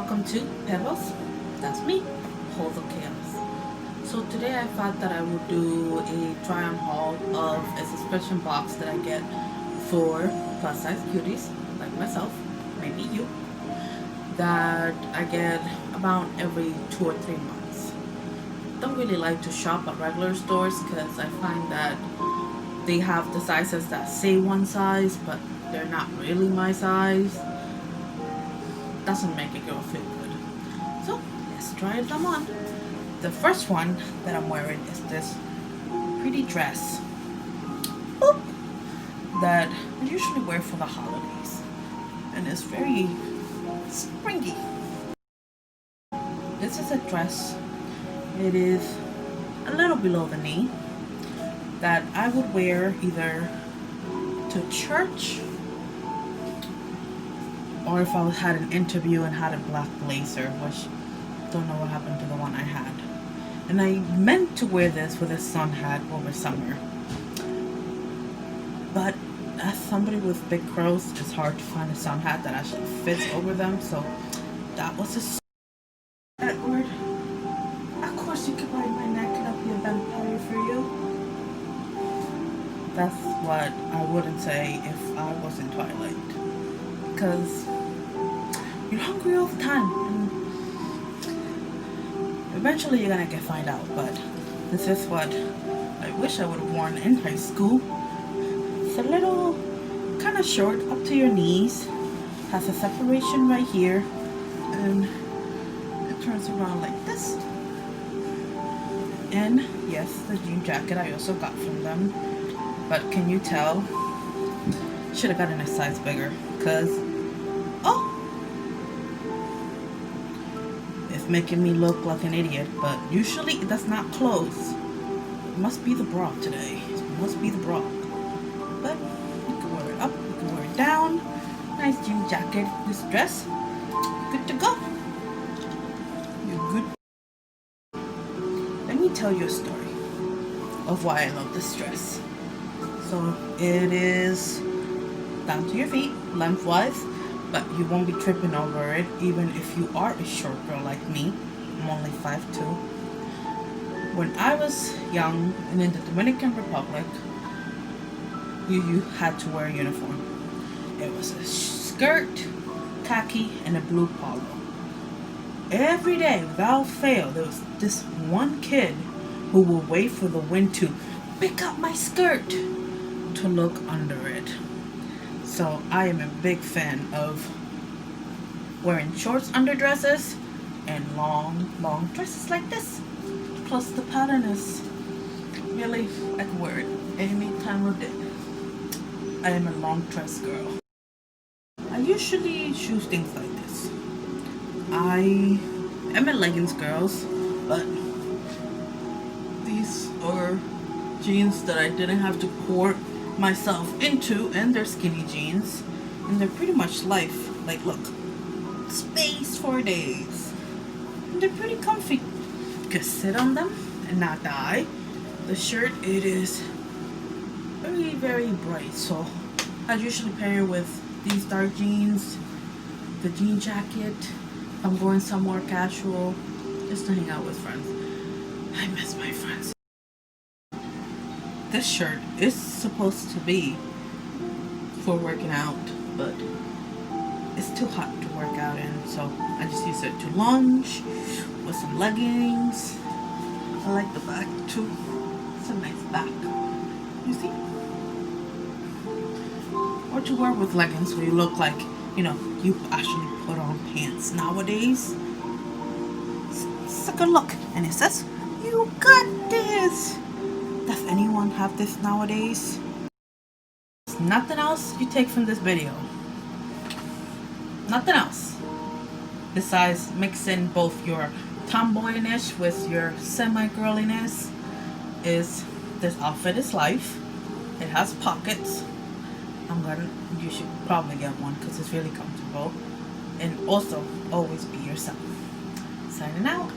welcome to Pebbles. That's me, Holes of Chaos. So today I thought that I would do a try on haul of a subscription box that I get for plus size cuties like myself, maybe you, that I get about every 2 or 3 months. Don't really like to shop at regular stores because I find that they have the sizes that say one size but they're not really my size. Doesn't make a girl feel good. So let's try them on. The first one that I'm wearing is this pretty dress. Boop, that I usually wear for the holidays. And it's very springy. This is a dress. It is a little below the knee that I would wear either to church or if I had an interview and had a black blazer, which don't know what happened to the one I had. And I meant to wear this with a sun hat over summer. But as somebody with big curls, it's hard to find a sun hat that actually fits over them. So that was a Edward. Of course you could bite my neck and I'll be a vampire for you. That's what I wouldn't say if I was in Twilight. Because you're hungry all the time and eventually you're gonna find out. But this is what I wish I would have worn in high school. It's a little kind of short up to your knees, has a separation right here, and it turns around like this. And yes, the jean jacket I also got from them, but can you tell? Should have gotten a size bigger because making me look like an idiot, but usually it does not close. It must be the bra today. It must be the bra. But you can wear it up, you can wear it down. Nice jean jacket, this dress. Good to go. You're good. Let me tell you a story of why I love this dress. So it is down to your feet, lengthwise, but you won't be tripping over it even if you are a short girl like me. I'm only 5'2". When I was young and in the Dominican Republic, you had to wear a uniform. It was a skirt, khaki, and a blue polo. Every day, without fail, there was this one kid who would wait for the wind to pick up my skirt to look under it. So I am a big fan of wearing shorts under dresses and long dresses like this. Plus the pattern is really, I can wear it any time of day. I am a long dress girl. I usually choose things like this. I am a leggings girl, but these are jeans that I didn't have to pour myself into, and they're skinny jeans and they're pretty much life. Like, look, space for days, and they're pretty comfy. You can sit on them and not die. The shirt, it is very bright, so I usually pair with these dark jeans, the jean jacket. I'm going somewhere casual just to hang out with friends. I miss my friends. This shirt is supposed to be for working out, but it's too hot to work out in, so I just use it to lunge with some leggings. I like the back too. It's a nice back. You see? Or to wear with leggings so you look like, you know, you actually put on pants. Nowadays, it's a good look. And it says, "You got this." Does anyone have this nowadays? There's nothing else you take from this video. Nothing else. Besides mixing both your tomboyiness with your semi-girliness, is this outfit is life. It has pockets. You should probably get one because it's really comfortable. And also, always be yourself. Signing out.